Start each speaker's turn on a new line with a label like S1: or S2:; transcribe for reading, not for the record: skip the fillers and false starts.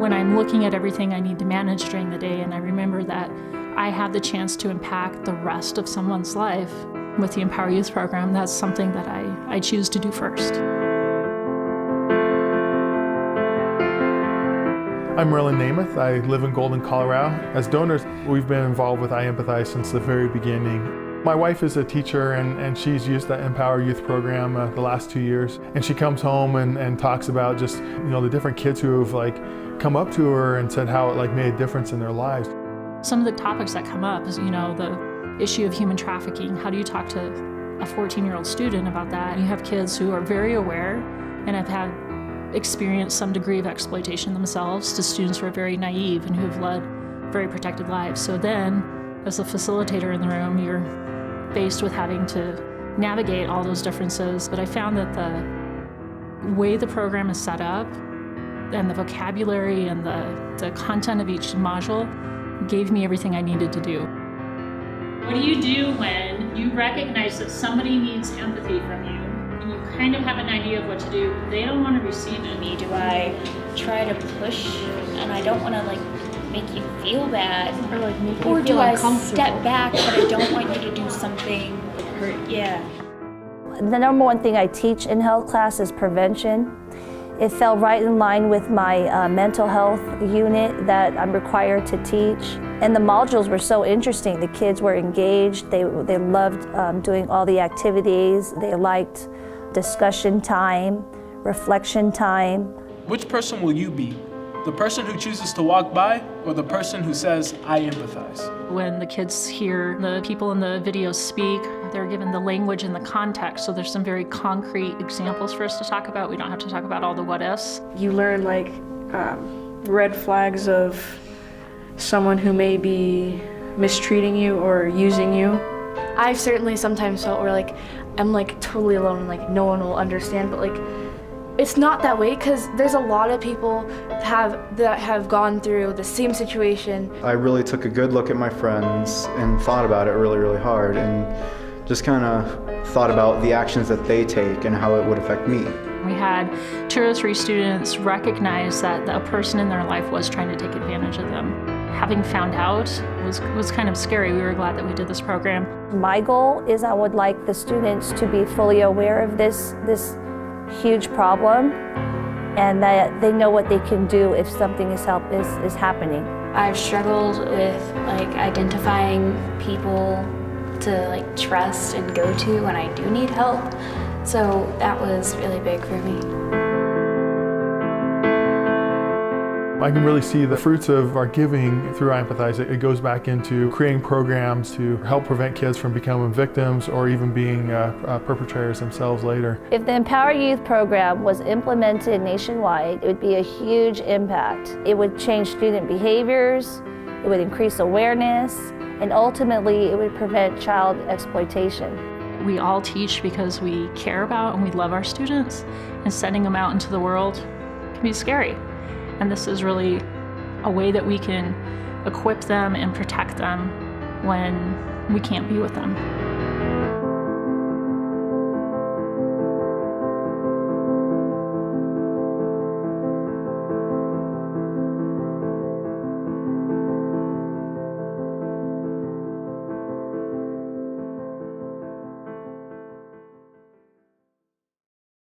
S1: when I'm looking at everything I need to manage during the day, and I remember that I have the chance to impact the rest of someone's life with the Empower Youth program, that's something that I choose to do first.
S2: I'm Merlin Namath. I live in Golden, Colorado. As donors, we've been involved with I Empathize since the very beginning. My wife is a teacher, and she's used the Empower Youth program the last 2 years. And she comes home and talks about just, the different kids who have come up to her and said how it made a difference in their lives.
S1: Some of the topics that come up is, the issue of human trafficking. How do you talk to a 14-year-old student about that? You have kids who are very aware and have had experienced some degree of exploitation themselves, to students who are very naive and who have led very protected lives. So then, as a facilitator in the room, you're faced with having to navigate all those differences. But I found that the way the program is set up and the vocabulary and the content of each module gave me everything I needed to do. What do you do when you recognize that somebody needs empathy from you and you kind of have an idea of what to do, but they don't want to receive it?
S3: Do I try to push and I don't want to make you feel bad?
S4: Or make you
S3: or
S4: feel
S3: do I
S4: uncomfortable?
S3: step back but I don't want you to do something hurt? Yeah.
S4: The number one thing I teach in health class is prevention. It fell right in line with my mental health unit that I'm required to teach. And the modules were so interesting. The kids were engaged. They loved doing all the activities. They liked discussion time, reflection time.
S5: Which person will you be? The person who chooses to walk by, or the person who says, I empathize?
S1: When the kids hear the people in the videos speak, they're given the language and the context, so there's some very concrete examples for us to talk about. We don't have to talk about all the what-ifs.
S6: You learn red flags of someone who may be mistreating you or using you.
S7: I've certainly sometimes felt where I'm totally alone and no one will understand, but it's not that way, because there's a lot of people that have gone through the same situation.
S8: I really took a good look at my friends and thought about it really, really hard, and just kind of thought about the actions that they take and how it would affect me.
S1: We had 2 or 3 students recognize that a person in their life was trying to take advantage of them. Having found out was kind of scary. We were glad that we did this program.
S4: My goal is I would like the students to be fully aware of this huge problem, and that they know what they can do if something is happening.
S3: I've struggled with identifying people to trust and go to when I do need help. So that was really big for me.
S2: I can really see the fruits of our giving through I Empathize. It goes back into creating programs to help prevent kids from becoming victims or even being perpetrators themselves later.
S4: If the Empower Youth program was implemented nationwide, it would be a huge impact. It would change student behaviors, it would increase awareness, and ultimately it would prevent child exploitation.
S1: We all teach because we care about and we love our students, and sending them out into the world can be scary. And this is really a way that we can equip them and protect them when we can't be with them.